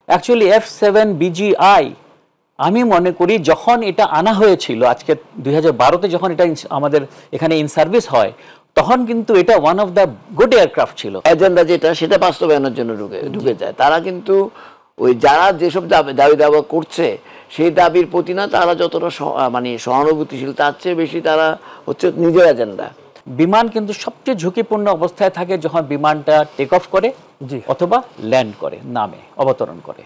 Actually F7BGI আমি মনে করি যখন এটা আনা হয়েছিল আজকে 2012-তে যখন এটা আমাদের এখানে ইন সার্ভিস হয়, তখন কিন্তু এটা one of the good aircraft ছিল। এজেন্ডা যেটা সেটা বাস্তবায়নের জন্য ঢুকে যায়। তারা কিন্তু ওই যারা যেসব দাবি দাবা করছে সেই দাবির প্রতি না তারা যতটা মানে সহানুভূতিশীল, তার চেয়ে বেশি তারা হচ্ছে নিজের এজেন্ডা। বিমান কিন্তু সবচেয়ে ঝুঁকিপূর্ণ অবস্থায় থাকে যখন বিমানটা টেক অফ করে অথবা ল্যান্ড করে, নামে অবতরণ করে।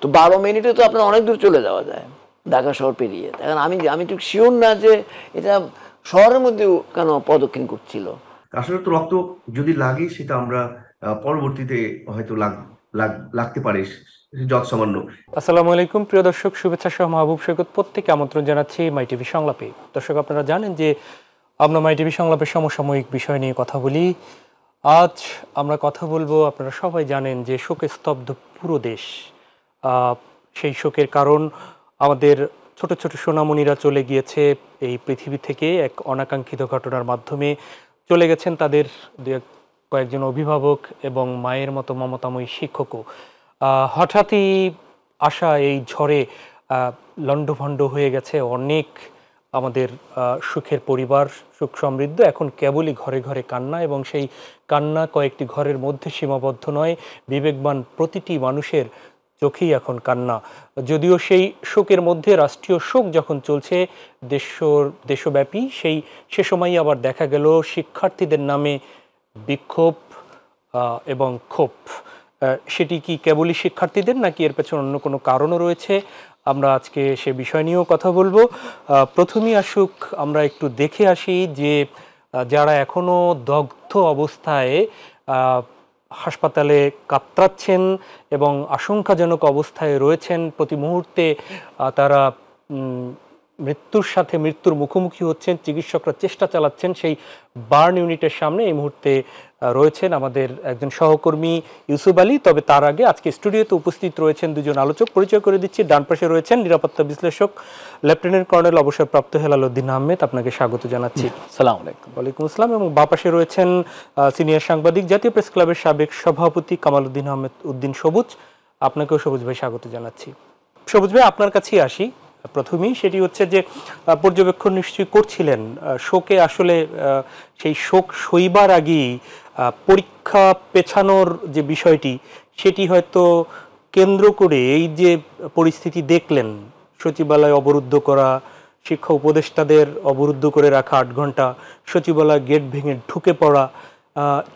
তো 12 মিনিটে তো আপনার অনেক দূর চলে যাওয়া যায় ঢাকা শহর পেরিয়ে। এখন আমি ঠিক শিওর না যে এটা শহরের মধ্যে কেন প্রদক্ষিণ করছিল। আসলে তো রক্ত যদি লাগে সেটা আমরা পরবর্তীতে হয়তো লাগতে পারে যত সামান্য। আসসালামু আলাইকুম প্রিয় দর্শক, শুভেচ্ছা সহ মাহবুব সৈকত প্রত্যেককে আমন্ত্রণ জানাচ্ছি মাই টিভি সংলাপে। দর্শক, আপনারা জানেন যে আমরা মাই টিভি সংলাপের সমসাময়িক বিষয় নিয়ে কথা বলি। আজ আমরা কথা বলবো, আপনারা সবাই জানেন যে শোকে স্তব্ধ পুরো দেশ। সেই শোকের কারণ আমাদের ছোট ছোট সোনামণিরা চলে গিয়েছে এই পৃথিবী থেকে এক অনাকাঙ্ক্ষিত ঘটনার মাধ্যমে। চলে গেছেন তাদের কয়েকজন অভিভাবক এবং মায়ের মতো মমতাময়ী শিক্ষকও। হঠাৎই আসা এই ঝড়ে লণ্ডভণ্ড হয়ে গেছে অনেক আমাদের সুখের পরিবার, সুখ সমৃদ্ধ। এখন কেবলই ঘরে ঘরে কান্না, এবং সেই কান্না কয়েকটি ঘরের মধ্যে সীমাবদ্ধ নয়, বিবেকবান প্রতিটি মানুষের চোখেই এখন কান্না। যদিও সেই শোকের মধ্যে রাষ্ট্রীয় শোক যখন চলছে দেশব্যাপী, সে সময়ই আবার দেখা গেল শিক্ষার্থীদের নামে বিক্ষোভ এবং ক্ষোভ। সেটি কি কেবলই শিক্ষার্থীদের, নাকি এর পেছনে অন্য কোনো কারণও রয়েছে? আমরা আজকে সে বিষয় নিয়েও কথা বলবো। প্রথমেই আসুক আমরা একটু দেখে আসি যে যারা এখনো দগ্ধ অবস্থায় হাসপাতালে কাতরাচ্ছেন এবং আশঙ্কাজনক অবস্থায় রয়েছেন, প্রতি মুহূর্তে তারা মৃত্যুর মুখোমুখি হচ্ছেন, চিকিৎসকরা চেষ্টা চালাচ্ছেন, সেই বার্ন ইউনিটের সামনে এই মুহূর্তে রয়েছেন আমাদের একজন সহকর্মী ইউসুফ আলী। তবে তার আগে আজকে স্টুডিওতে উপস্থিত রয়েছেন দুজন আলোচক, পরিচয় করে দিচ্ছি। ডান পাশে রয়েছেন নিরাপত্তা বিশ্লেষক লেফটেন্যান্ট কর্নেল অবসরপ্রাপ্ত হেলাল উদ্দিন আহমেদ, আপনাকে স্বাগত জানাচ্ছি। আসসালামু আলাইকুম। ওয়ালাইকুম আসসালাম। এবং বাঁ পাশে রয়েছেন সিনিয়র সাংবাদিক, জাতীয় প্রেস ক্লাবের সাবেক সভাপতি কামাল উদ্দিন আহমেদ উদ্দিন সবুজ, আপনাকেও সবুজ ভাই স্বাগত জানাচ্ছি। সবুজ ভাই, আপনার কাছেই আসি প্রথমেই। সেটি হচ্ছে যে পর্যবেক্ষণ নিশ্চয়ই করছিলেন শোকে, আসলে সেই শোক সইবার আগেই পরীক্ষা পেছানোর যে বিষয়টি, সেটি হয়তো কেন্দ্র করে এই যে পরিস্থিতি দেখলেন, সচিবালয় অবরুদ্ধ করা, শিক্ষা উপদেষ্টাদের অবরুদ্ধ করে রাখা 8 ঘন্টা, সচিবালয় গেট ভেঙে ঢুকে পড়া,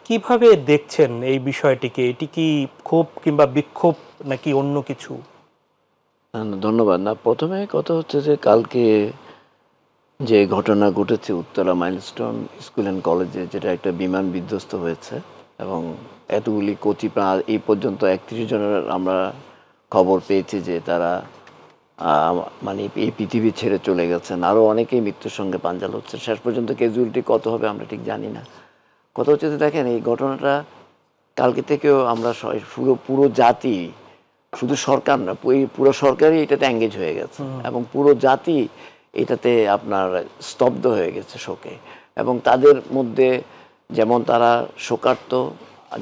কিভাবে দেখছেন এই বিষয়টিকে? এটি কি ক্ষোভ কিংবা বিক্ষোভ নাকি অন্য কিছু? ধন্যবাদ। না, প্রথমে কথা হচ্ছে যে কালকে যে ঘটনা ঘটেছে উত্তরা মাইলস্টোন স্কুল অ্যান্ড কলেজে, যেটা একটা বিমান বিধ্বস্ত হয়েছে এবং এতগুলি কোচি প্রাণ, এই পর্যন্ত 31 জনের আমরা খবর পেয়েছি যে তারা মানে এই পৃথিবী ছেড়ে চলে গেছেন। আরও অনেকেই মৃত্যুর সঙ্গে পাঞ্জাল হচ্ছে। শেষ পর্যন্ত ক্যাজুয়ালিটি কত হবে আমরা ঠিক জানি না। কথা হচ্ছে যে দেখেন, এই ঘটনাটা কালকে থেকেও আমরা পুরো জাতি, শুধু সরকার না, পুরো সরকারই এটাতে এঙ্গেজ হয়ে গেছে এবং পুরো জাতি এটাতে আপনার স্তব্ধ হয়ে গেছে শোকে। এবং তাদের মধ্যে যেমন তারা শোকার্ত,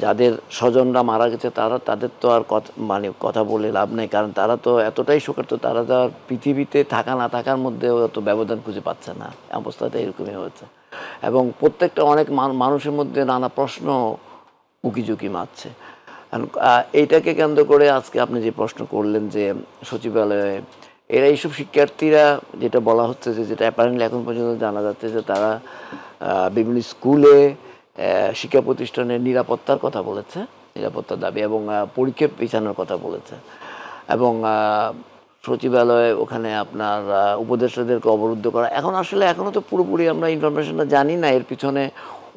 যাদের স্বজনরা মারা গেছে তাদের তো আর কথা বলে লাভ নেই, কারণ তারা তো এতটাই শোকার্ত, তারা তো আর পৃথিবীতে থাকা না থাকার মধ্যেও এত ব্যবধান খুঁজে পাচ্ছে না, অবস্থাটা এরকমই হয়েছে। এবং প্রত্যেকটা অনেক মানুষের মধ্যে নানা প্রশ্ন উকিঝুঁকি মারছে। এইটাকে কেন্দ্র করে আজকে আপনি যে প্রশ্ন করলেন যে সচিবালয়ে এরা, এইসব শিক্ষার্থীরা, যেটা বলা হচ্ছে যে, যেটা অ্যাপারেন্টলি এখন পর্যন্ত জানা যাচ্ছে যে তারা বিভিন্ন স্কুলে, শিক্ষা প্রতিষ্ঠানের নিরাপত্তার কথা বলেছে, নিরাপত্তার দাবি, এবং পরীক্ষা পেছানোর কথা বলেছে। এবং সচিবালয়ে ওখানে আপনার উপদেষ্টাদেরকে অবরুদ্ধ করা। এখনও তো পুরোপুরি আমরা ইনফরমেশনটা জানি না এর পিছনে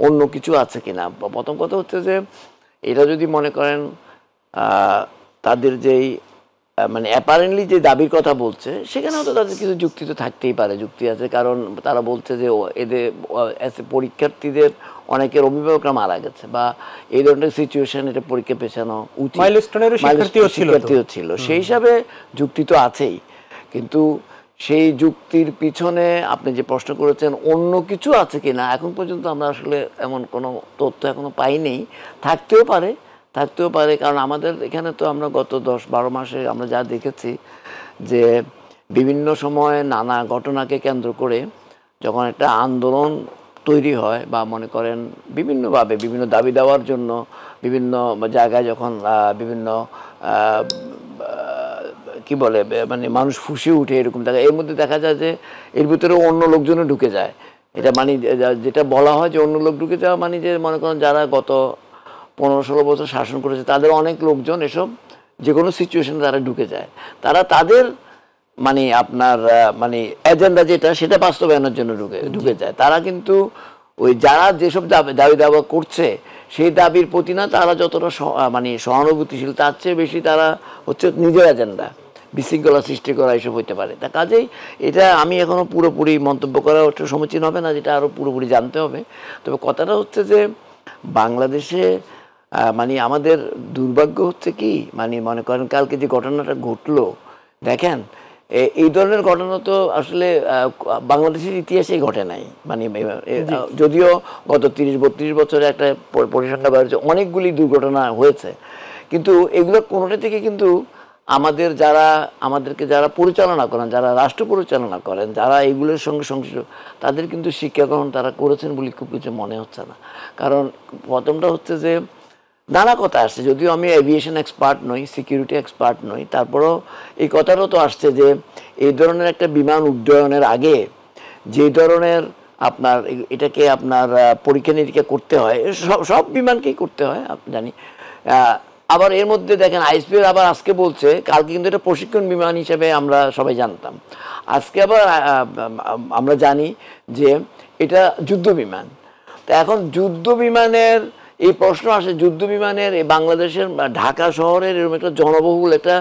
অন্য কিছু আছে কিনা। প্রথম কথা হচ্ছে যে এটা যদি মনে করেন তাদের যেই মানে অ্যাপারেন্টলি যে দাবির কথা বলছে, সেখানেও তো তাদের কিছু যুক্তি তো থাকতেই পারে, যুক্তি আছে। কারণ তারা বলছে যে এদের পরীক্ষার্থীদের অনেকের অভিভাবকরা মারা গেছে, বা এই ধরনের সিচুয়েশন, এটা পরীক্ষা পেছানো উচিত, শিক্ষার্থীও ছিল, সেই হিসাবে যুক্তি তো আছেই। কিন্তু সেই যুক্তির পিছনে আপনি যে প্রশ্ন করেছেন অন্য কিছু আছে কিনা, এখন পর্যন্ত আমরা আসলে এমন কোনো তথ্য এখনো পাইনি। থাকতেও পারে, থাকতেও পারে, কারণ আমাদের এখানে তো আমরা গত 10-12 মাসে আমরা যা দেখেছি যে বিভিন্ন সময়ে নানা ঘটনাকে কেন্দ্র করে যখন একটা আন্দোলন তৈরি হয় বা মনে করেন বিভিন্নভাবে বিভিন্ন দাবি দেওয়ার জন্য বিভিন্ন জায়গায় যখন বিভিন্ন কি বলে মানে মানুষ ফুঁসে উঠে এরকম দেখা, এর মধ্যে দেখা যায় যে এর ভিতরে অন্য লোকজনও ঢুকে যায়। এটা মানে যেটা বলা হয় যে অন্য লোক ঢুকে যাওয়া মানে যে মনে করেন যারা গত 15-16 বছর শাসন করেছে তাদের অনেক লোকজন এসব যে কোনো সিচুয়েশনে তারা ঢুকে যায়, তারা তাদের মানে আপনার মানে এজেন্ডা যেটা সেটা বাস্তবায়নের জন্য ঢুকে যায়। তারা কিন্তু ওই যারা যেসব দাবি দাবা করছে সেই দাবির প্রতি না তারা যতটা মানে সহানুভূতিশীল, তার চেয়ে বেশি তারা হচ্ছে নিজের এজেন্ডা বিশৃঙ্খলা সৃষ্টি করা এসব হইতে পারে। তা কাজেই এটা আমি এখনো পুরোপুরি মন্তব্য করা একটু সমীচীন হবে না, যেটা আরও পুরোপুরি জানতে হবে। তবে কথাটা হচ্ছে যে বাংলাদেশে মানে আমাদের দুর্ভাগ্য হচ্ছে কি, মানে মনে করেন কালকে যে ঘটনাটা ঘটলো, দেখেন এই ধরনের ঘটনা তো আসলে বাংলাদেশের ইতিহাসেই ঘটে নাই। মানে যদিও গত 30-32 বছরে একটা পরিসংখ্যান বেড়েছে, অনেকগুলি দুর্ঘটনা হয়েছে, কিন্তু এগুলো কোনোটা থেকে কিন্তু আমাদেরকে যারা পরিচালনা করেন, যারা রাষ্ট্র পরিচালনা করেন, যারা এগুলোর সঙ্গে সংশ্লিষ্ট, তাদের কিন্তু শিক্ষা গ্রহণ তারা করেছেন বলে খুব কিছু মনে হচ্ছে না। কারণ প্রথমটা হচ্ছে যে নানা কথা আসছে, যদিও আমি এভিয়েশন এক্সপার্ট নই, সিকিউরিটি এক্সপার্ট নই, তারপরেও এই কথাটাও তো আসছে যে এই ধরনের একটা বিমান উড্ডয়নের আগে যে ধরনের আপনার এটাকে আপনার পরীক্ষা নিরীক্ষা করতে হয়, সব বিমানকেই করতে হয় আপনি জানি। আবার এর মধ্যে দেখেন আইএসপিআর আবার আজকে বলছে, কালকে কিন্তু এটা প্রশিক্ষণ বিমান হিসেবে আমরা সবাই জানতাম, আজকে আবার আমরা জানি যে এটা যুদ্ধ বিমান। তো এখন যুদ্ধ বিমানের এই প্রশ্ন আসে, যুদ্ধ বিমানের এই বাংলাদেশের ঢাকা শহরের এরকম একটা জনবহুল একটা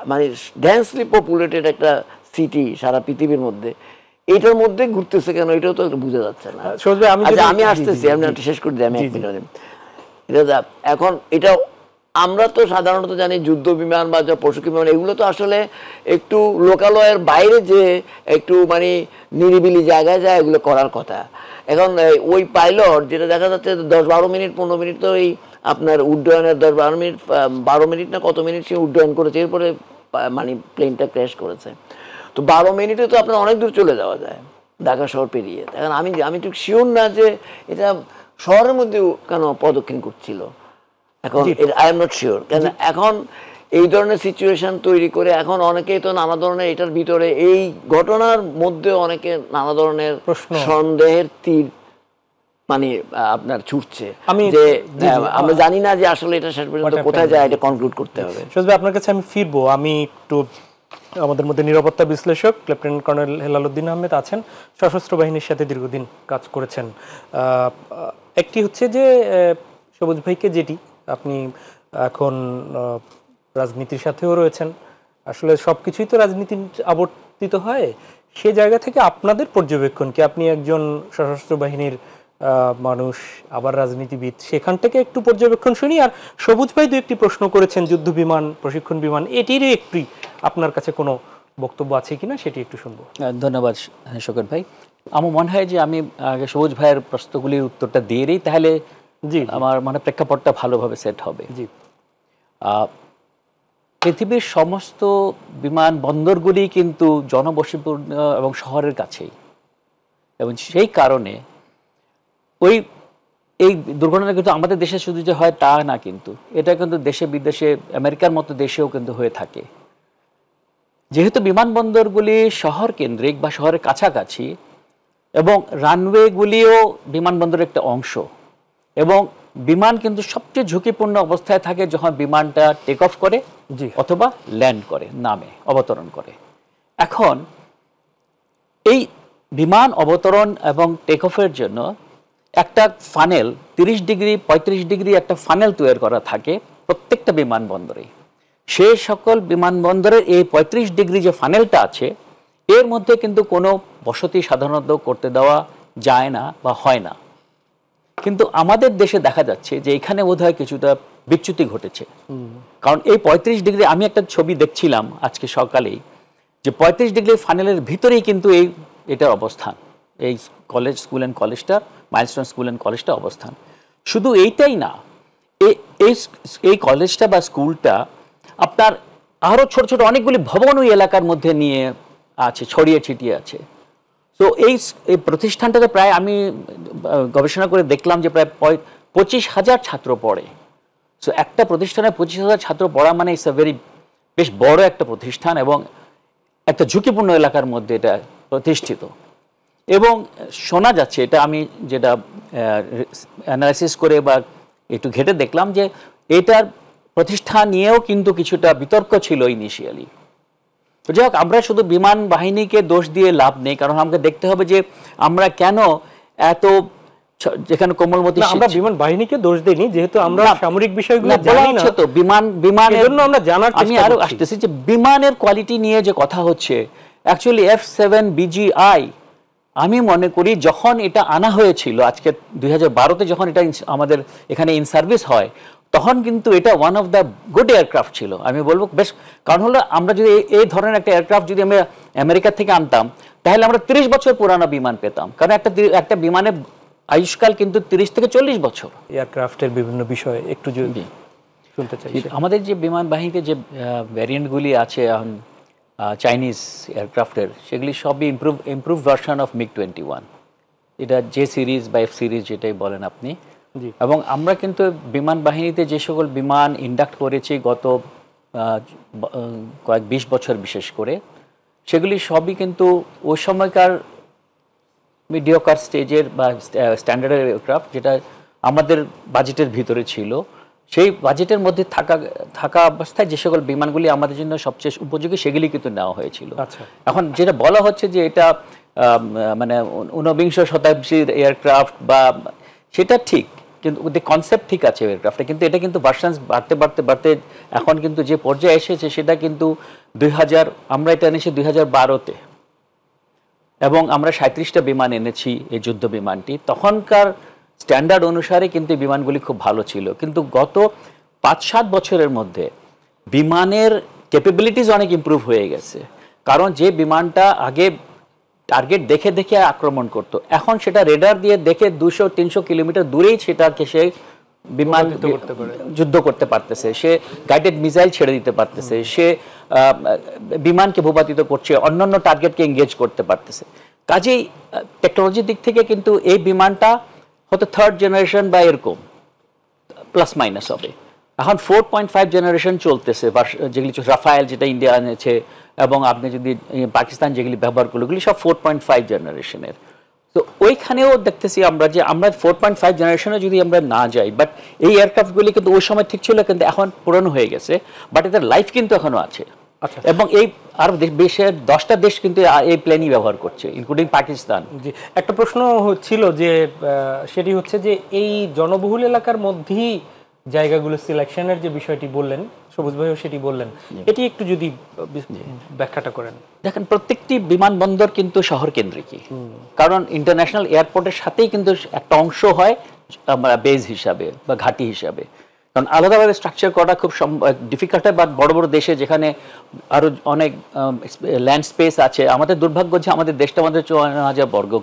মানে ডেন্সলি পপুলেটেড একটা সিটি সারা পৃথিবীর মধ্যে, এটার মধ্যে ঘুরতেছে কেন, এটাও তো বোঝা যাচ্ছে না। আমি আসতেছি, আমি একটা শেষ করে দিই, আমি 1 মিনিট। এটা এখন এটা আমরা তো সাধারণত জানি যুদ্ধ বিমান বা প্রশিক্ষণ বিমান এগুলো তো আসলে একটু লোকালয়ের বাইরে যে একটু মানে নিরিবিলি জায়গায় যায় এগুলো করার কথা। এখন ওই পাইলট যেটা দেখা যাচ্ছে 10-12 মিনিট 15 মিনিট তো এই আপনার উড্ডয়নের 10-12 মিনিট 12 মিনিট না কত মিনিট সে উড্ডয়ন করেছে, এরপরে মানে প্লেনটা ক্র্যাশ করেছে। তো 12 মিনিটে তো আপনার অনেক দূর চলে যাওয়া যায় ঢাকা শহর পেরিয়ে। এখন আমি ঠিক শিওর না যে এটা শহরের মধ্যে কেন প্রদক্ষিণ করছিল, এখন আই এম নট শিওর। কেন এখন এই ধরনের সিচুয়েশন তৈরি করে এখন অনেকেই তো নানা ধরনের এটার ভিতরে এই ঘটনার মধ্যে অনেকে নানা ধরনের সন্দেহের তীর মানে আপনার ছুটছে, যে আমরা জানি না যে আসলে এটা শেষ পর্যন্ত কোথায় যায়, এটা কনক্লুড করতে হবে। আপনার কাছে আমি ফিরবো। আমি একটু আমাদের মধ্যে নিরাপত্তা বিশ্লেষক লেফটেন্যান্ট কর্নেল হেলাল উদ্দিন আহমেদ আছেন, সশস্ত্র বাহিনীর সাথে দীর্ঘদিন কাজ করেছেন। একটি হচ্ছে যে সবুজ ভাইকে যেটি আপনি এখন রাজনীতির সাথেও রয়েছেন, আসলে সবকিছুই তো রাজনীতি আবর্তিত হয়, সে জায়গা থেকে আপনাদের পর্যবেক্ষণ কি, আপনি একজন সশস্ত্র বাহিনীর মানুষ আবার রাজনীতিবিদ, সেখান থেকে একটু পর্যবেক্ষণ শুনি। আর সবুজ ভাই 2-1টি প্রশ্ন করেছেন যুদ্ধ বিমান প্রশিক্ষণ বিমান, এটিরই একটি আপনার কাছে কোনো বক্তব্য আছে কিনা সেটি একটু শুনবো। ধন্যবাদ শোকত ভাই। আমার মনে হয় যে আমি আগে সবুজ ভাইয়ের প্রশ্নগুলির উত্তরটা দিয়ে দিই, তাহলে আমার মানে প্রেক্ষাপটটা ভালোভাবে সেট হবে। জি, পৃথিবীর সমস্ত বিমান বন্দরগুলি কিন্তু জনবসতিপূর্ণ এবং শহরের কাছেই, এবং সেই কারণে এই দুর্ঘটনা কিন্তু আমাদের দেশে শুধু যে হয় তা না, কিন্তু এটা কিন্তু দেশে বিদেশে আমেরিকার মতো দেশেও কিন্তু হয়ে থাকে। যেহেতু বিমানবন্দরগুলি শহর কেন্দ্রিক বা শহরের কাছাকাছি এবং রানওয়েগুলিও বিমানবন্দরের একটা অংশ, এবং বিমান কিন্তু সবচেয়ে ঝুঁকিপূর্ণ অবস্থায় থাকে যখন বিমানটা টেক অফ করে অথবা ল্যান্ড করে, নামে অবতরণ করে। এখন এই বিমান অবতরণ এবং টেক অফের জন্য একটা ফানেল 30 ডিগ্রি 35 ডিগ্রি একটা ফানেল তৈরি করা থাকে প্রত্যেকটা বিমানবন্দরে। সেই সকল বিমানবন্দরের এই 35 ডিগ্রি যে ফানেলটা আছে, এর মধ্যে কিন্তু কোনো বসতি সাধারণত করতে দেওয়া যায় না বা হয় না। কিন্তু আমাদের দেশে দেখা যাচ্ছে যে এখানে বোধহয় কিছুটা বিচ্যুতি ঘটেছে। কারণ এই 35 ডিগ্রি, আমি একটা ছবি দেখছিলাম আজকে সকালেই, যে 35 ডিগ্রি ফানেলের ভিতরেই কিন্তু এটার অবস্থান, এই স্কুল অ্যান্ড কলেজটা, মাইলস্টোন স্কুল অ্যান্ড কলেজটা অবস্থান। শুধু এইটাই না, এই এই কলেজটা বা স্কুলটা আপনার আরো ছোট ছোট অনেকগুলি ভবন ওই এলাকার মধ্যে নিয়ে আছে, ছড়িয়ে ছিটিয়ে আছে। তো এই প্রতিষ্ঠানটাতে প্রায় আমি গবেষণা করে দেখলাম যে প্রায় 25,000 ছাত্র পড়ে। সো একটা প্রতিষ্ঠানে 25,000 ছাত্র পড়া মানে ইটস আ ভেরি বেশ বড় একটা প্রতিষ্ঠান এবং একটা ঝুঁকিপূর্ণ এলাকার মধ্যে এটা প্রতিষ্ঠিত। এবং শোনা যাচ্ছে, এটা আমি যেটা অ্যানালাইসিস করে বা একটু ঘেটে দেখলাম, যে এটার প্রতিষ্ঠা নিয়েও কিন্তু কিছুটা বিতর্ক ছিল ইনিশিয়ালি। তো যাই হোক, আমরা শুধু বিমান বাহিনীকে দোষ দিয়ে লাভ নেই, কারণ আমাকে দেখতে হবে যে আমরা কেন এত, যেখানে কোমলমতি, আমরা বিমান বাহিনীকে দোষ দেইনি, যেহেতু আমরা সামরিক বিষয়গুলো জানি না, তো বিমানের জন্য আমরা জানার আমি আরো আসতেছি যে বিমানের কোয়ালিটি নিয়ে যে কথা হচ্ছে, অ্যাকচুয়ালি F7 BGI আমি মনে করি যখন এটা আনা হয়েছিল আজকে 2012-তে, যখন এটা আমাদের এখানে ইন সার্ভিস হয়, তখন কিন্তু এটা one of the good aircraft ছিল আমি বলবো। বেশ, কারণ হলো আমরা যদি এই ধরনের একটা এয়ারক্রাফট যদি আমরা আমেরিকা থেকে আনতাম, তাহলে আমরা 30 বছর পুরানো বিমান পেতাম, কারণ একটা বিমানের আয়ুষ্কাল কিন্তু 30 থেকে 40 বছর। এয়ারক্রাফটের বিভিন্ন বিষয় একটু যদি শুনতে চাই। আমাদের যে বিমান বাহিনীতে যে ভ্যারিয়েন্টগুলি আছে এখন চাইনিজ এয়ারক্রাফটের, সেগুলি সবই ইমপ্রুভ ভার্সন অফ MiG-21, এটা যে সিরিজ বা F সিরিজ যেটাই বলেন আপনি। এবং আমরা কিন্তু বিমান বাহিনীতে যে সকল বিমান ইন্ডাক্ট করেছি গত কয়েক 20 বছর বিশেষ করে, সেগুলি সবই কিন্তু ওই সময়কার মিডিওকার স্টেজের বা স্ট্যান্ডার্ডের এয়ারক্রাফট, যেটা আমাদের বাজেটের ভিতরে ছিল। সেই বাজেটের মধ্যে থাকা অবস্থায় যে সকল বিমানগুলি আমাদের জন্য সবচেয়ে উপযোগী, সেগুলি কিন্তু নেওয়া হয়েছিল। এখন যেটা বলা হচ্ছে যে এটা মানে 19বিংশ শতাব্দীর এয়ারক্রাফট, বা সেটা ঠিক, কিন্তু কনসেপ্ট ঠিক আছে এয়ারক্রাফটে, কিন্তু এটা কিন্তু ভার্সনস বাড়তে এখন কিন্তু যে পর্যায়ে এসেছে, সেটা কিন্তু 2000, আমরা এটা এনেছি 2012-তে, এবং আমরা 37টা বিমান এনেছি এই যুদ্ধ বিমানটি। তখনকার স্ট্যান্ডার্ড অনুসারে কিন্তু বিমানগুলি খুব ভালো ছিল, কিন্তু গত 5-7 বছরের মধ্যে বিমানের ক্যাপাবিলিটিস অনেক ইমপ্রুভ হয়ে গেছে। কারণ যে বিমানটা আগে টার্গেট দেখে দেখে আক্রমণ করতো, এখন সেটা রেডার দিয়ে দেখে 200-300 কিলোমিটার দূরেই সেটাকে সে বিমান যুদ্ধ করতে পারতেছে, সে গাইডেড মিসাইল ছেড়ে দিতে পারতেছে, সে বিমানকে ভূপাতিত করছে, অন্যান্য টার্গেটকে এঙ্গেজ করতে পারতেছে। কাজেই টেকনোলজির দিক থেকে কিন্তু এই বিমানটা হয়তো 3rd জেনারেশন বা এরকম প্লাস মাইনাস হবে। এখন 4.5 জেনারেশন চলতেছে, যেগুলি রাফায়েল যেটা ইন্ডিয়া এনেছে, এবং আপনি যদি পাকিস্তান যেগুলি ব্যবহার করলো, ওগুলি সব 4.5 জেনারেশনের। তো ওইখানেও দেখতেছি আমরা যে আমরা 4.5 জেনারেশনে যদি আমরা না যাই, বাট এই এয়ারক্রাফটগুলি কিন্তু ওই সময় ঠিক ছিল, কিন্তু এখন পুরনো হয়ে গেছে, বাট এটার লাইফ কিন্তু এখনো আছে। এবং এই আর বিশ্বের 10টা দেশ কিন্তু এই প্লেনই ব্যবহার করছে, ইনক্লুডিং পাকিস্তান। একটা প্রশ্ন ছিল যে সেটি হচ্ছে যে এই জনবহুল এলাকার মধ্যেই জায়গাগুলো সিলেকশনের যে বিষয়টি বললেন, সবুজ ভাইও সেটি বললেন, এটি একটু যদি ব্যাখ্যাটা করেন। দেখেন, প্রত্যেকটি বিমানবন্দর কিন্তু শহর কেন্দ্রিকই, কারণ ইন্টারন্যাশনাল এয়ারপোর্টের সাথেই কিন্তু একটা অংশ হয় আমরা বেজ হিসাবে বা ঘাঁটি হিসাবে, কারণ আলাদাভাবে স্ট্রাকচার করা খুব ডিফিকাল্ট হয়। বাট বড় বড় দেশে যেখানে আরো অনেক ল্যান্ড স্পেস আছে, আমাদের দুর্ভাগ্য যে আমাদের দেশটা আমাদের 54,000 বর্গ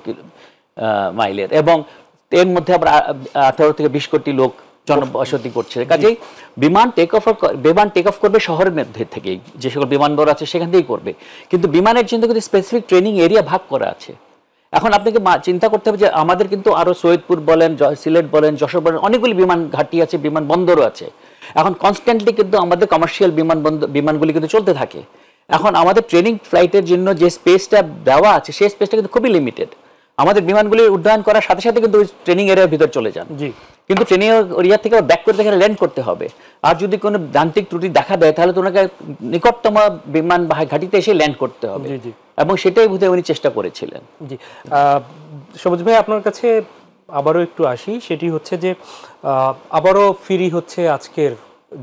মাইলের, এবং এর মধ্যে আবার 18 থেকে 20 কোটি লোক জনবসতি করছে। কাজেই বিমান টেক অফ করবে শহরের মধ্যে থেকেই, যে সকল বিমানবন্দর আছে সেখান থেকেই করবে, কিন্তু বিমানের জন্য কিন্তু স্পেসিফিক ট্রেনিং এরিয়া ভাগ করা আছে। এখন আপনাকে চিন্তা করতে হবে যে আমাদের কিন্তু আরো সৈয়দপুর বলেন, সিলেট বলেন, যশোর বলেন, অনেকগুলি বিমান ঘাঁটি আছে, বিমানবন্দরও আছে। এখন কনস্ট্যান্টলি কিন্তু আমাদের কমার্শিয়াল বিমানগুলি কিন্তু চলতে থাকে। এখন আমাদের ট্রেনিং ফ্লাইটের জন্য যে স্পেসটা দেওয়া আছে, সেই স্পেসটা কিন্তু খুবই লিমিটেড। আমাদের বিমানগুলি উড্ডয়ন করার সাথে সাথে কিন্তু ট্রেনিং এরিয়ার ভিতর চলে যান, কিন্তু ট্রেনিং এরিয়া থেকে ব্যাক করতে গেলে ল্যান্ড করতে হবে। আর যদি কোনো যান্ত্রিক ত্রুটি দেখা দেয়, তাহলে তো ওনাকে নিকটতম বিমান ঘাঁটিতে এসে ল্যান্ড করতে হবে, এবং সেটাই বোধহয় উনি চেষ্টা করেছিলেন। জি, সবুজ ভাই আপনার কাছে আবারও একটু আসি, সেটি হচ্ছে যে আবারও ফিরি হচ্ছে আজকের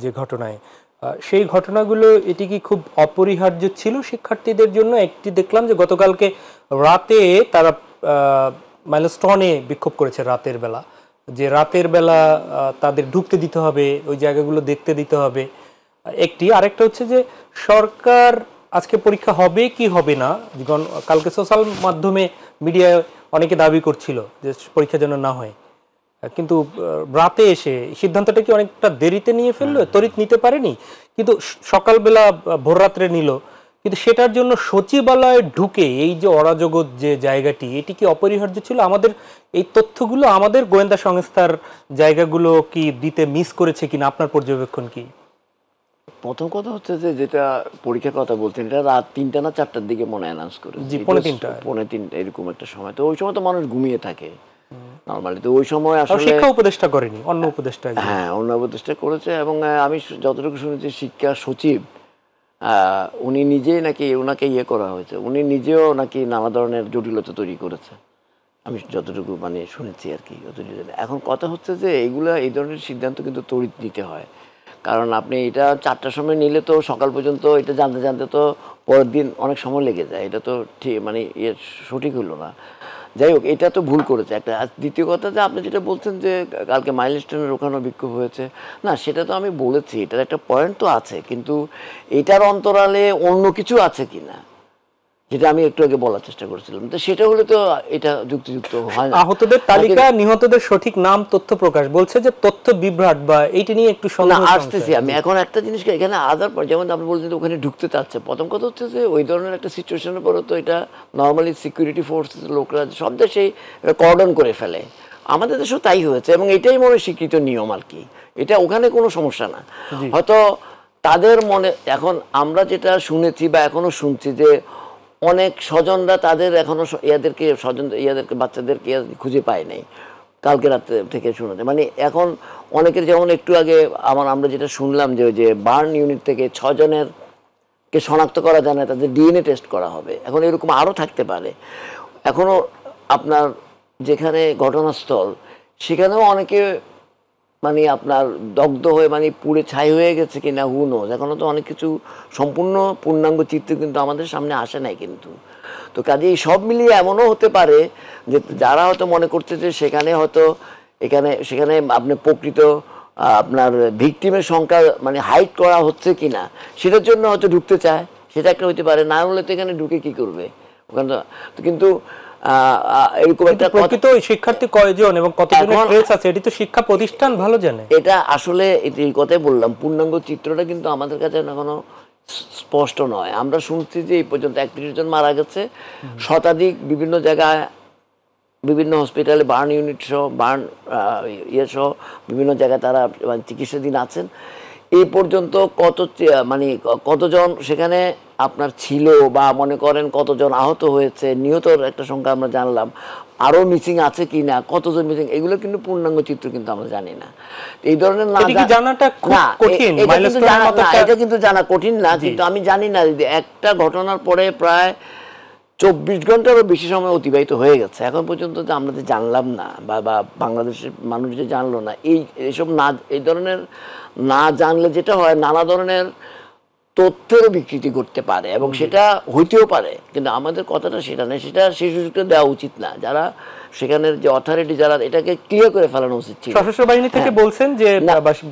যে ঘটনায়, সেই ঘটনাগুলো এটি কি খুব অপরিহার্য ছিল শিক্ষার্থীদের জন্য? একটি দেখলাম যে গতকালকে রাতে তারা মাইলস্টোনে বিক্ষোভ করেছে রাতের বেলা, যে রাতের বেলা তাদের ঢুকতে দিতে হবে, ওই জায়গাগুলো দেখতে দিতে হবে একটি। আরেকটা হচ্ছে যে সরকার আজকে পরীক্ষা হবে কি হবে না, কালকে সোশ্যাল মাধ্যমে মিডিয়ায় অনেকে দাবি করছিল যে পরীক্ষা যেন না হয়, কিন্তু রাতে এসে সিদ্ধান্তটা কি অনেকটা দেরিতে নিয়ে ফেললো, তড়িৎ নিতে পারেনি, কিন্তু সকালবেলা ভোর রাত্রে নিল, কিন্তু সেটার জন্য সচিবালয়ে ঢুকে এই যে অরাজগত যে জায়গাটি, এটি কি অপরিহার্য ছিল? আমাদের এই তথ্যগুলো আমাদের গোয়েন্দা সংস্থার জায়গাগুলো কি দিতে মিস করেছে কিনা, আপনার পর্যবেক্ষণ কি? প্রথম কথা হচ্ছে যে যেটা পরীক্ষার কথা বলছেন, এটা রাত 3টা না 4টার দিকে মনে অ্যানাউন্স করে, জি, পৌনে 3টা এরকম একটা সময়। তো ওই সময় তো মানুষ ঘুমিয়ে থাকে নরমালি। তো ওই সময় আসলে শিক্ষা উপদেষ্টা করেনি, অন্য উপদেষ্টা, হ্যাঁ অন্য উপদেষ্টা করেছে। এবং আমি যতটুকু শুনেছি শিক্ষা সচিব উনি নিজেই নাকি ওনাকে ইয়ে করা হয়েছে, উনি নিজেও নাকি নানা ধরনের জটিলতা তৈরি করেছে, আমি যতটুকু মানে শুনেছি আর কি। এখন কথা হচ্ছে যে এইগুলা এই ধরনের সিদ্ধান্ত কিন্তু তড়িৎ নিতে হয়, কারণ আপনি এটা 4টার সময় নিলে তো সকাল পর্যন্ত এটা জানতে জানতে তো পরের দিন অনেক সময় লেগে যায়, এটা তো ঠিক মানে সঠিক হলো না। যাই হোক, এটা তো ভুল করেছে একটা। আর দ্বিতীয় কথা যে আপনি যেটা বলছেন যে কালকে মাইলস্টোনের ওখানেও বিক্ষোভ হয়েছে, না সেটা তো আমি বলেছি, এটার একটা পয়েন্ট তো আছে, কিন্তু এটার অন্তরালে অন্য কিছু আছে কিনা যেটা আমি একটু আগে বলার চেষ্টা করেছিলাম, তো সেটা হলে তো এটা যুক্তিযুক্ত হয় না। আহতদের তালিকা, নিহতদের সঠিক নাম তথ্য প্রকাশ, বলছে যে তথ্য বিভ্রাট বা এইটা নিয়ে একটু না আসতেছি আমি এখন একটা জিনিস এখানে আদার পর, যেমন আপনি বলছেন ওখানে ঢুকতে চাচ্ছে, প্রথম কথা হচ্ছে যে ওই ধরনের একটা সিচুয়েশনের পরে তো এটা নর্মালি সিকিউরিটি ফোর্সেস লোকরা সব দেশেই কর্ডন করে ফেলে, আমাদের দেশেও তাই হয়েছে, এবং এটাই মনে স্বীকৃত নিয়ম আর কি, এটা ওখানে কোনো সমস্যা না। হয়তো তাদের মনে এখন আমরা যেটা শুনেছি বা এখনো শুনছি যে অনেক স্বজনরা তাদের এখনো ইয়াদেরকে বাচ্চাদেরকে খুঁজে পায় নাই, কালকে রাত্রে থেকে শুনেছে। মানে এখন অনেকের, যেমন একটু আগে আমরা যেটা শুনলাম যে ওই যে বার্ন ইউনিট থেকে 6 জনের কে শনাক্ত করা যায় না, তাদের ডিএনএ টেস্ট করা হবে, এখন এরকম আরও থাকতে পারে। এখনো আপনার যেখানে ঘটনাস্থল সেখানেও অনেকে মানে আপনার দগ্ধ হয়ে মানে পুড়ে ছাই হয়ে গেছে কিনা হু নোজ, এখনো তো অনেক কিছু সম্পূর্ণ পূর্ণাঙ্গ চিত্র কিন্তু আমাদের সামনে আসে নাই কিন্তু। তো কাজেই সব মিলিয়ে এমনও হতে পারে যে যারা হয়তো মনে করছে যে সেখানে আপনি প্রকৃত আপনার ভিকটিমের সংখ্যা মানে হাইড করা হচ্ছে কিনা সেটার জন্য হয়তো ঢুকতে চায়, সেটা একটা হইতে পারে, না হলে তো এখানে ঢুকে কি করবে ওখানে তো। কিন্তু এরকম একটা প্রকৃত শিক্ষার্থী কয়জন এবং কতজনের ট্রেস আছে এটি তো শিক্ষা প্রতিষ্ঠান ভালো জানে। এটা আসলে এই কথাই বললাম, পূর্ণাঙ্গ চিত্রটা কিন্তু আমাদের কাছে এখনো স্পষ্ট নয়। আমরা শুনছি যে এই পর্যন্ত 31 জন মারা গেছে, শতাধিক বিভিন্ন জায়গায় বিভিন্ন হসপিটালে বার্ন ইউনিট সহ সহ বিভিন্ন জায়গায় তারা চিকিৎসাধীন আছেন। এই পর্যন্ত কতজন সেখানে আপনার ছিল বা মনে করেন কতজন আহত হয়েছে, নিহতর একটা সংখ্যা আমরা জানলাম, আরো মিসিং আছে কিনা, কতজন মিসিং, এগুলো কিন্তু পূর্ণাঙ্গ চিত্র কিন্তু আমরা জানি না। এই ধরনের এটা কিন্তু জানা কঠিন না, কিন্তু আমি জানি না যদি একটা ঘটনার পরে প্রায় 24 ঘন্টারও বেশি সময় অতিবাহিত হয়ে গেছে, এখন পর্যন্ত যে আমরা যে জানলাম না বা বাংলাদেশের মানুষ যে জানলো না, এইসব না, এই ধরনের না জানলে যেটা হয় নানা ধরনের তথ্যের বিকৃতি করতে পারে, এবং সেটা হইতেও পারে, কিন্তু আমাদের কথাটা সেটা নেই, সেটা সেই সুযোগটা দেওয়া উচিত না। যারা সেখানের যে অথরিটি যারা, এটাকে ক্লিয়ার করে ফেলানো উচিত ছিল। সশস্ত্র বাহিনী থেকে বলছেন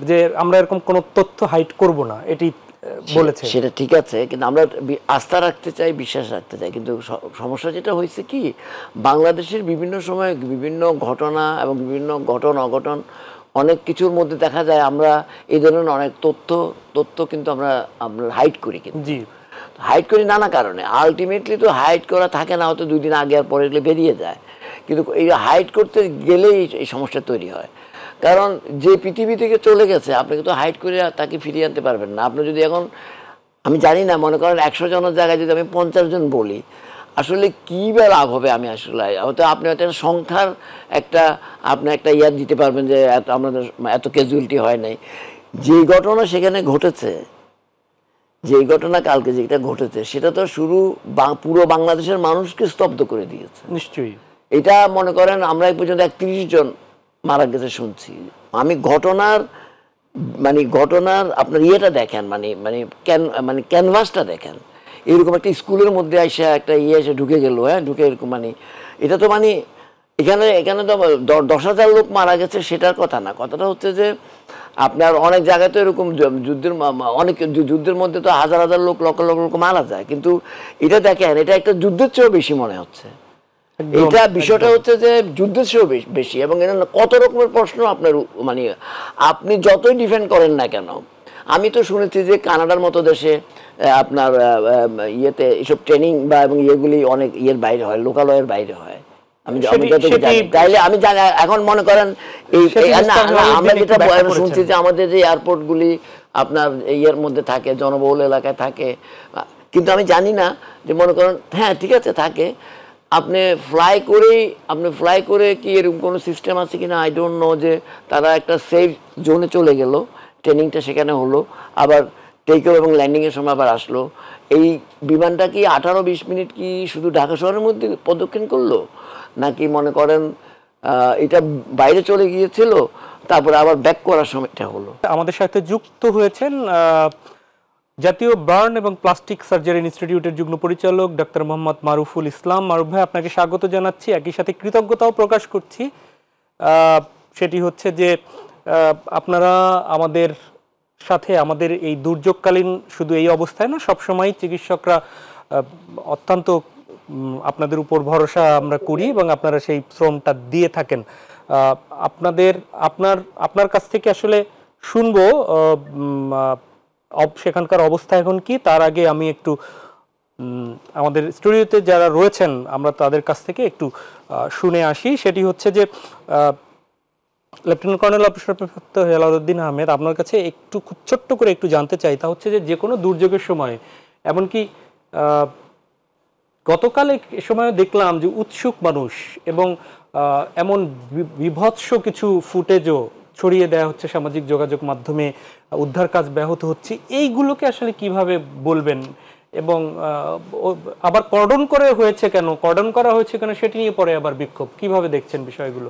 যে আমরা এরকম কোনো তথ্য হাইড করব না, এটি বলেছে, সেটা ঠিক আছে, কিন্তু আমরা আস্থা রাখতে চাই, বিশ্বাস রাখতে চাই। কিন্তু সমস্যা যেটা হয়েছে কি, বাংলাদেশের বিভিন্ন সময় বিভিন্ন ঘটনা এবং বিভিন্ন অঘটন অনেক কিছুর মধ্যে দেখা যায় আমরা এই ধরনের অনেক তথ্য কিন্তু আমরা হাইড করি, কিন্তু হাইড করি নানা কারণে। আলটিমেটলি তো হাইড করা থাকে না, হয়তো 2 দিন আগে আর পরে এগুলো বেরিয়ে যায়, কিন্তু এই হাইড করতে গেলেই এই সমস্যা তৈরি হয়। কারণ যে পৃথিবী থেকে চলে গেছে আপনি কিন্তু হাইড করে তাকে ফিরিয়ে আনতে পারবেন না। আপনি যদি এখন, আমি জানি না, মনে করেন 100 জনের জায়গায় যদি আমি 50 জন বলি, আসলে কী বা লাভ হবে? আমি আসলে হয়তো আপনি হয়তো সংখ্যার আপনি একটা ইয়াদ দিতে পারবেন যে আমাদের এত ক্যাজুয়ালিটি হয় নাই। যে ঘটনা সেখানে ঘটেছে, যেই ঘটনা কালকে যেটা ঘটেছে, সেটা তো পুরো বাংলাদেশের মানুষকে স্তব্ধ করে দিয়েছে। নিশ্চয়ই এটা মনে করেন আমরা এই পর্যন্ত 31 জন মারা গেছে শুনছি। আমি ঘটনার আপনার ইয়েটা দেখেন, মানে ক্যানভাসটা দেখেন, এরকম একটা স্কুলের মধ্যে এসে একটা এসে ঢুকে গেল, ঢুকে এরকম, এটা তো এখানে তো 10,000 লোক মারা গেছে সেটার কথা না। কথাটা হচ্ছে যে আপনার অনেক জায়গায় তো এরকম যুদ্ধের মধ্যে তো হাজার লোক লক্ষ লোক মারা যায়, কিন্তু এটা দেখেন, এটা একটা যুদ্ধের চেয়েও বেশি মনে হচ্ছে। একদম, এটা বিষয়টা একদম। হচ্ছে যে যুদ্ধের চেয়েও বেশি, এবং এটা না কত রকমের প্রশ্ন আপনার মানে আপনি যতই ডিফেন্ড করেন না কেন। আমি তো শুনেছি যে কানাডার মতো দেশে আপনার ইয়েতে এসব ট্রেনিং বা এবং ইয়েগুলি অনেক ইয়ের বাইরে হয়, লোকালয়ের বাইরে হয়। আমি যতটুকু জানি, তাইলে আমি জানি এখন মনে করেন আমরা যেটা শুনছি যে আমাদের যে এয়ারপোর্টগুলি আপনার ইয়ের মধ্যে থাকে, জনবহুল এলাকায় থাকে, কিন্তু আমি জানি না যে মনে করেন হ্যাঁ ঠিক আছে থাকে, আপনি ফ্লাই করে কি এরকম কোনো সিস্টেম আছে কিনা আই ডোন্ট নো, যে তারা একটা সেফ জোনে চলে গেল, ট্রেনিংটা সেখানে হলো, আবার টেক অফ এবং ল্যান্ডিংয়ের সময় আবার আসলো। এই বিমানটা কি 18-20 মিনিট কি শুধু ঢাকা শহরের মধ্যে প্রদক্ষিণ করলো, নাকি মনে করেন এটা বাইরে চলে গিয়েছিল তারপরে আবার ব্যাক করার সময়টা হলো? আমাদের সাথে যুক্ত হয়েছেন জাতীয় বার্ন এবং প্লাস্টিক সার্জারি ইনস্টিটিউটের যুগ্ম পরিচালক ডক্টর মোহাম্মদ মারুফুল ইসলাম। মারুফ ভাই, আপনাকে স্বাগত জানাচ্ছি, একই সাথে কৃতজ্ঞতাও প্রকাশ করছি। সেটি হচ্ছে যে আপনারা আমাদের সাথে আমাদের এই দুর্যোগকালীন শুধু এই অবস্থায় না, সবসময় চিকিৎসকরা অত্যন্ত আপনাদের উপর ভরসা আমরা করি এবং আপনারা সেই শ্রমটা দিয়ে থাকেন। আপনার কাছ থেকে আসলে শুনবো সেখানকার অবস্থা এখন কি। তার আগে আমি একটু আমাদের স্টুডিওতে যারা রয়েছেন আমরা তাদের কাছ থেকে একটু শুনে আসি। সেটি হচ্ছে যে লেফটেন্যান্ট কর্নেল অবসরপ্রাপ্ত হেলালুদ্দিন আহমেদ, আপনার কাছে একটু খুব ছোট্ট করে একটু জানতে চাই, তা হচ্ছে যে কোনো দুর্যোগের সময়, এমনকি গতকাল এ সময় দেখলাম যে উৎসুক মানুষ এবং এমন বিভৎস কিছু ফুটেজও ছড়িয়ে দেওয়া হচ্ছে সামাজিক যোগাযোগ মাধ্যমে, উদ্ধার কাজ ব্যাহত হচ্ছে, এইগুলোকে আসলে কিভাবে বলবেন? এবং আবার কর্ডন করা হয়েছে কেন সেটি নিয়ে পরে আবার বিক্ষোভ, কিভাবে দেখছেন বিষয়গুলো?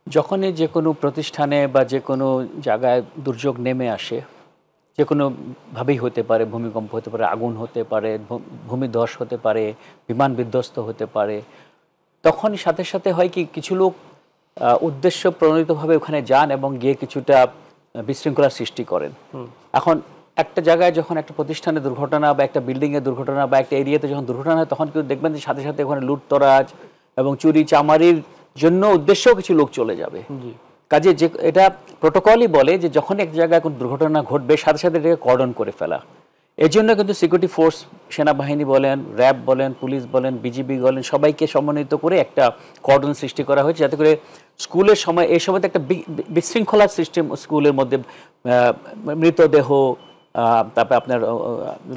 যখনই যে কোনো প্রতিষ্ঠানে বা যে কোনো জায়গায় দুর্যোগ নেমে আসে, যে কোনোভাবেই হতে পারে, ভূমিকম্প হতে পারে, আগুন হতে পারে, ভূমিধস হতে পারে, বিমান বিধ্বস্ত হতে পারে, তখনই সাথে সাথে হয় কি কিছু লোক উদ্দেশ্য প্রণোদিতভাবে ওখানে যান এবং গিয়ে কিছুটা বিশৃঙ্খলার সৃষ্টি করেন। এখন একটা জায়গায় যখন একটা প্রতিষ্ঠানে দুর্ঘটনা বা একটা বিল্ডিংয়ের দুর্ঘটনা বা একটা এরিয়াতে যখন দুর্ঘটনা হয়, তখন কিন্তু দেখবেন যে সাথে সাথে ওখানে লুটতরাজ এবং চুরি চামারির জন্য উদ্দেশ্যও কিছু লোক চলে যাবে। কাজে যে এটা প্রোটোকলই বলে যে যখন এক জায়গায় কোনো দুর্ঘটনা ঘটবে সাথে সাথে এটাকে কর্ডন করে ফেলা। এর জন্য কিন্তু সিকিউরিটি ফোর্স, সেনাবাহিনী বলেন, র্যাব বলেন, পুলিশ বলেন, বিজিবি বলেন, সবাইকে সমন্বিত করে একটা কর্ডন সৃষ্টি করা হয়েছে, যাতে করে স্কুলের সময় এই সময়তে একটা বিশৃঙ্খলার সিস্টেম, স্কুলের মধ্যে মৃতদেহ, তারপরে আপনার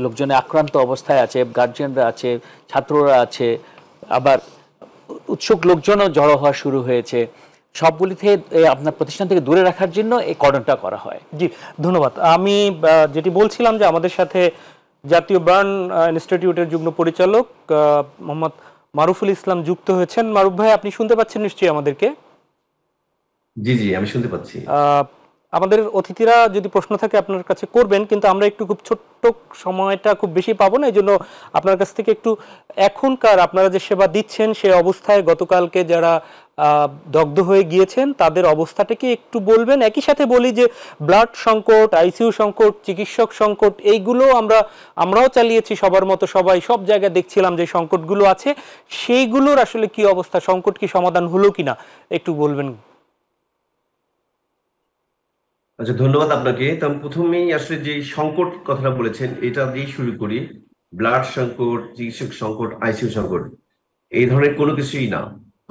লোকজনে আক্রান্ত অবস্থায় আছে, গার্জিয়ানরা আছে, ছাত্ররা আছে, আবার উৎসুক লোকজনও জড়ো হওয়া শুরু হয়েছে, সবগুলি থেকে আপনার প্রতিষ্ঠান থেকে দূরে রাখার জন্য এই কর্ডনটা করা হয়। জি, ধন্যবাদ। আমি যেটি বলছিলাম যে আমাদের সাথে জাতীয় বার্ন ইনস্টিটিউটের যুগ্ম পরিচালক মোহাম্মদ মারুফুল ইসলাম যুক্ত হয়েছেন। মারুফ ভাই, আপনি শুনতে পাচ্ছেন নিশ্চয়ই আমাদেরকে? জি জি, আমি শুনতে পাচ্ছি। আমাদের অতিথিরা যদি প্রশ্ন থাকে আপনার কাছে করবেন, কিন্তু আমরা একটু খুব ছোট্ট সময়টা খুব বেশি পাবো না, এই জন্য আপনার কাছ থেকে একটু এখনকার আপনারা যে সেবা দিচ্ছেন সে অবস্থায় গতকালকে যারা দগ্ধ হয়ে গিয়েছেন তাদের অবস্থাটাকে একটু বলবেন। একই সাথে বলি যে ব্লাড সংকট, আইসিইউ সংকট, চিকিৎসক সংকট, এইগুলো আমরাও চালিয়েছি সবার মতো, সবাই সব জায়গায় দেখছিলাম যে সংকটগুলো আছে, সেইগুলোর আসলে কি অবস্থা, সংকট কি সমাধান হলো কিনা একটু বলবেন। আচ্ছা, ধন্যবাদ আপনাকে। তো আমি প্রথমেই আসলে যে সংকট কথাটা বলেছেন এটা দিয়ে শুরু করি। ব্লাড সংকট, চিকিৎসক সংকট, আইসিইউ সংকট এই ধরনের কোনো কিছুই না।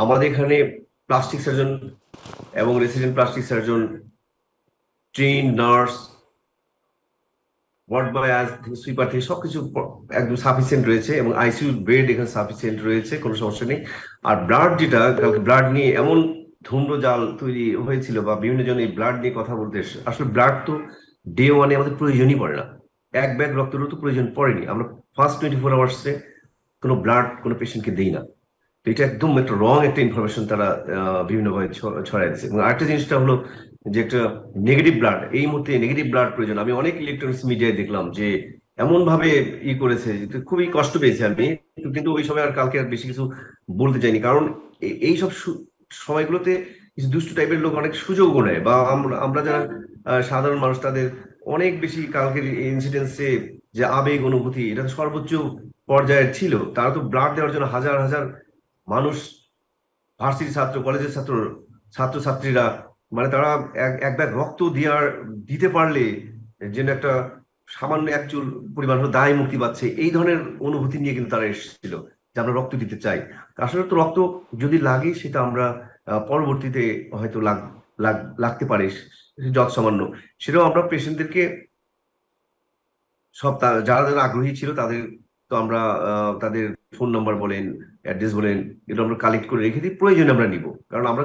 আমাদের এখানে প্লাস্টিক সার্জন এবং resident plastic surgeon, train nurse, ward boy sweeper থেকে সবকিছু একদম সাফিসিয়েন্ট রয়েছে এবং আইসিইউ বেড এখানে সাফিসিয়েন্ট রয়েছে, কোনো সমস্যা নেই। আর ব্লাড যেটা, কালকে ব্লাড নিয়ে এমন ধূম্রজাল তৈরি হয়েছিল বা বিভিন্ন জন এই ব্লাড নিয়ে কথা বলতে আসলে ব্লাড তো ডে ওয়ানে আমাদের প্রয়োজনই পড়ে না, এক ব্যাগ রক্তেরও তো প্রয়োজন পড়েনি। আমরা ফার্স্ট 24 আওয়ার্সে কোনো ব্লাড কোনো পেশেন্টকে দিই না। তো এটা একদম একটা রং একটা ইনফরমেশন তারা বিভিন্নভাবে ছড়াই দিচ্ছে। এবং আরেকটা জিনিসটা হলো যে একটা নেগেটিভ ব্লাড, এই মুহূর্তে নেগেটিভ ব্লাড প্রয়োজন। আমি অনেক ইলেকট্রনিক্স মিডিয়ায় দেখলাম যে এমন ভাবে করেছে, খুবই কষ্ট পেয়েছি আমি, কিন্তু ওই সময় আর কালকে আর বেশি কিছু বলতে চাইনি, কারণ এই সব সময়গুলোতে কিছু দুষ্টু টাইপের লোক অনেক সুযোগও নেয়, বা আমরা যারা সাধারণ মানুষ তাদের অনেক বেশি কালকের ইনসিডেন্সে যে আবেগ অনুভূতি এটা সর্বোচ্চ পর্যায়ের ছিল। তারা তো ব্লাড দেওয়ার জন্য হাজার হাজার মানুষ, ভার্সিটি ছাত্র, কলেজের ছাত্র, ছাত্রছাত্রীরা, মানে তারা এক ব্যাগ রক্ত দিতে পারলে যেন একটা সামান্য এক চুল পরিমাণ হলো দায় মুক্তি পাচ্ছে, এই ধরনের অনুভূতি নিয়ে কিন্তু তারা এসেছিল যে আমরা রক্ত দিতে চাই। আসলে তো রক্ত যদি লাগে সেটা আমরা পরবর্তীতে হয়তো লাগতে পারে যত সামান্য, সেটাও আমরা পেশেন্টদেরকে সব যারা যারা আগ্রহী ছিল তাদের, তো আমরা তাদের ফোন নাম্বার বলেন, অ্যাড্রেস বলেন, এগুলো আমরা কালেক্ট করে রেখে দিই, প্রয়োজনে আমরা নিব। কারণ আমরা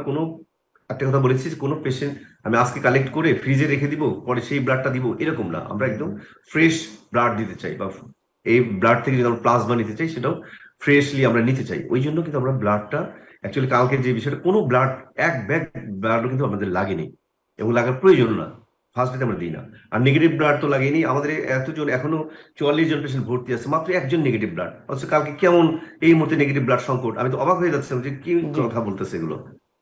একটা কথা বলেছি যে কোনো পেশেন্ট আমি আজকে কালেক্ট করে ফ্রিজে রেখে দিব, পরে সেই ব্লাডটা দিব, এরকম না। আমরা একদম ফ্রেশ ব্লাড দিতে চাই, বা এই ব্লাড থেকে যদি আমরা প্লাজমা নিতে চাই সেটাও ফ্রেশলি আমরা নিতে চাই। ওই জন্য কিন্তু আমরা ব্লাডটা অ্যাকচুয়ালি কালকে যে বিষয়টা, কোনো ব্লাড, এক ব্যাগ ব্লাডও কিন্তু আমাদের লাগেনি এবং লাগার প্রয়োজন না, ফার্স্ট ডেতে আমরা দিই না। আর নেগেটিভ ব্লাড তো লাগেনি আমাদের, এতজন এখনো 44 জন পেশেন্ট ভর্তি আছে, মাত্র একজন নেগেটিভ ব্লাড। অথচ কালকে কেমন এই মুহূর্তে নেগেটিভ ব্লাড সংকট, আমি তো অবাক হয়ে যাচ্ছিলাম যে কি কথা বলতেছে এগুলো।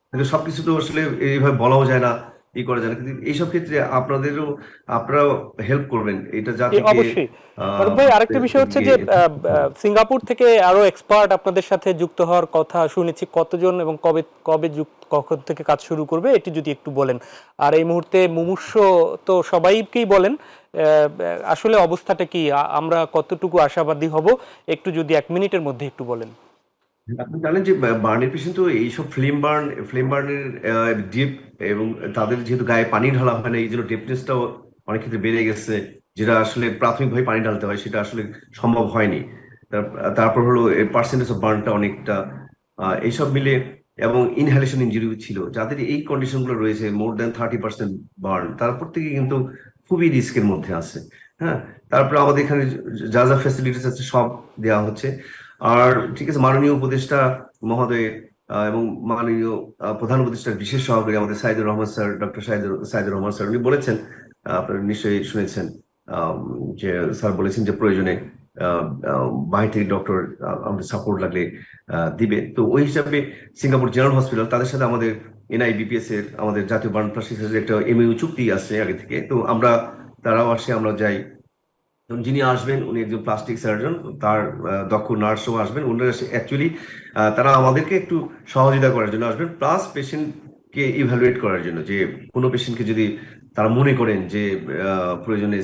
কিন্তু সবকিছু তো আসলে এইভাবে বলাও যায় না, করা যায় না। কিন্তু এইসব ক্ষেত্রে আপনারাও হেল্প করবেন এটা জাতিকে। অবশ্যই ফারুক ভাই, আরেকটা বিষয় হচ্ছে যে সিঙ্গাপুর থেকে আরো এক্সপার্ট আপনাদের সাথে যুক্ত হওয়ার কথা শুনেছি, কতজন এবং কবে কবে কখন থেকে কাজ শুরু করবে এটি যদি একটু বলেন। আর এই মুহূর্তে মুমূর্ষ তো সবাইকেই বলেন, আসলে অবস্থাটা কি, আমরা কতটুকু আশাবাদী হব, একটু যদি 1 মিনিটের মধ্যে একটু বলেন। আপনি জানেন যে বার্নের পেশেন্ট তো এইসব ফ্লেম বার্নের ডিপ, এবং তাদের যেহেতু গায়ে পানি ঢালা হয় না, এই জন্য ডেপনেসটাও অনেক ক্ষেত্রে বেড়ে গেছে, যেটা আসলে প্রাথমিকভাবে পানি ঢালতে হয় সেটা আসলে সম্ভব হয়নি। তারপর হলো পার্সেন্টেজ অফ বার্নটা অনেকটা, এইসব মিলে, এবং ইনহেলেশন ইনজুরি ছিল, যাদের এই কন্ডিশন গুলো রয়েছে, মোর দ্যান 30% বার্ন, তার প্রত্যেকে কিন্তু খুবই রিস্কের মধ্যে আছে। হ্যাঁ, তারপরে আমাদের এখানে যা যা ফ্যাসিলিটিস আছে সব দেওয়া হচ্ছে। আর ঠিক আছে, মাননীয় উপদেষ্টা মহোদয় এবং মাননীয় প্রধান উপদেষ্টার বিশেষ সহকারী আমাদের Saidur Rahman sir, doctor Saidur Rahman sir, উনি বলেছেন, আপনারা নিশ্চয়ই শুনেছেন, যে স্যার বলেছেন যে প্রয়োজনে বাহির থেকে ডক্টর আমাদের সাপোর্ট লাগলে দিবে। তো ওই হিসাবে সিঙ্গাপুর জেনারেল হসপিটাল, তাদের সাথে আমাদের NIBPS এর, আমাদের জাতীয় বার্ন প্রাসিসের একটা MOU চুক্তি আছে আগে থেকে। তো তারাও আসে, আমরা যাই। এবং যিনি আসবেন উনি একজন প্লাস্টিক সার্জন, তার দক্ষ নার্সও আসবেন। ওনারা অ্যাকচুয়ালি তারা আমাদেরকে একটু সহযোগিতা করার জন্য আসবেন, প্লাস পেশেন্টকে ইভ্যালুয়েট করার জন্য, যে কোনো পেশেন্টকে যদি তারা মনে করেন যে প্রয়োজনে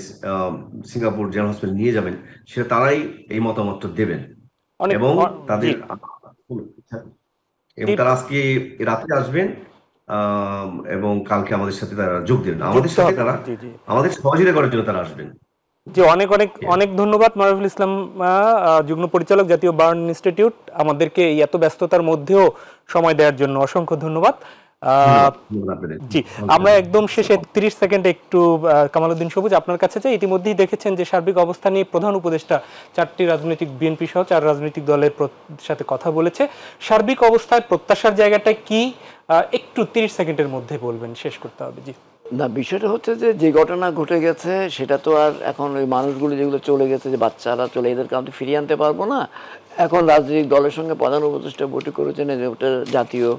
সিঙ্গাপুর জেনারেল হসপিটাল নিয়ে যাবেন, সেটা তারাই এই মতামতটা দেবেন। এবং তাদের তারা আজকে রাতে আসবেন, এবং কালকে আমাদের সাথে তারা যোগ দেবেন, আমাদের সাথে তারা আমাদের সহযোগিতা করার জন্য তারা আসবেন। জি, অনেক অনেক অনেক ধন্যবাদ মারুফুল ইসলাম, যুগ্ম পরিচালক, জাতীয় বার্ন ইনস্টিটিউট, আমাদেরকে এই এত ব্যস্ততার মধ্যেও সময় দেওয়ার জন্য অসংখ্য ধন্যবাদ। জি, আমরা একদম শেষে 30 সেকেন্ডে একটু কামালউদ্দিন সবুজ আপনার কাছে চাই। ইতিমধ্যেই দেখেছেন যে সার্বিক অবস্থা নিয়ে প্রধান উপদেষ্টা 4টি রাজনৈতিক, বিএনপি সহ 4 রাজনৈতিক দলের সাথে কথা বলেছে। সার্বিক অবস্থায় প্রত্যাশার জায়গাটা কি, একটু 30 সেকেন্ডের মধ্যে বলবেন, শেষ করতে হবে। জি না, বিষয়টা হচ্ছে যে ঘটনা ঘটে গেছে সেটা তো আর এখন ওই মানুষগুলো যেগুলো চলে গেছে, যে বাচ্চারা চলে, এদেরকে আমি ফিরিয়ে আনতে পারবো না। এখন রাজনৈতিক দলের সঙ্গে প্রধান উপদেষ্টা বৈঠক করেছেন, যে ওটা জাতীয়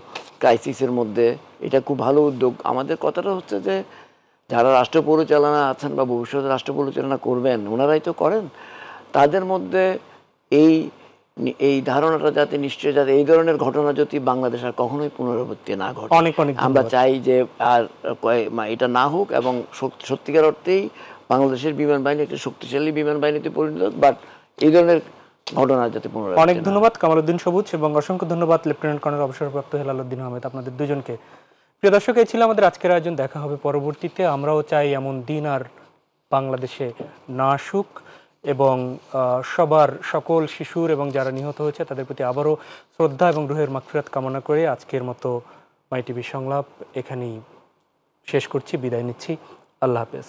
ক্রাইসিসের মধ্যে, এটা খুব ভালো উদ্যোগ। আমাদের কথাটা হচ্ছে যে যারা রাষ্ট্র পরিচালনা আছেন বা ভবিষ্যতে রাষ্ট্র পরিচালনা করবেন, ওনারাই তো করেন, তাদের মধ্যে এই ধারণাটা যাতে নিশ্চয়, যাতে এই ধরনের ঘটনা যদি বাংলাদেশ আর কখনোই পুনরাবৃত্তি না ঘটে। আমরা চাই যে আর এটা না হোক, এবং সত্যিকার অর্থেই বাংলাদেশের বিমান বাহিনী একটা শক্তিশালী বিমান বাহিনীতে পরিণত হোক, বাট এই ধরনের ঘটনা যাতে পুনরাবৃত্তি। অনেক ধন্যবাদ কামালউদ্দিন সবুজ, এবং অসংখ্য ধন্যবাদ লেফটেন্যান্ট কর্নেল অবসরপ্রাপ্ত হেলাল উদ্দিন আহমেদ, আপনাদের দুজনকে। প্রিয় দর্শক, এই ছিল আমাদের আজকের আয়োজন। দেখা হবে পরবর্তীতে। আমরাও চাই এমন দিন আর বাংলাদেশে না আসুক, এবং সকল শিশুর এবং যারা নিহত হয়েছে তাদের প্রতি আবারও শ্রদ্ধা এবং রুহের মাগফিরাত কামনা করে আজকের মতো মাই টিভি সংলাপ এখানেই শেষ করছি, বিদায় নিচ্ছি। আল্লাহ হাফেজ।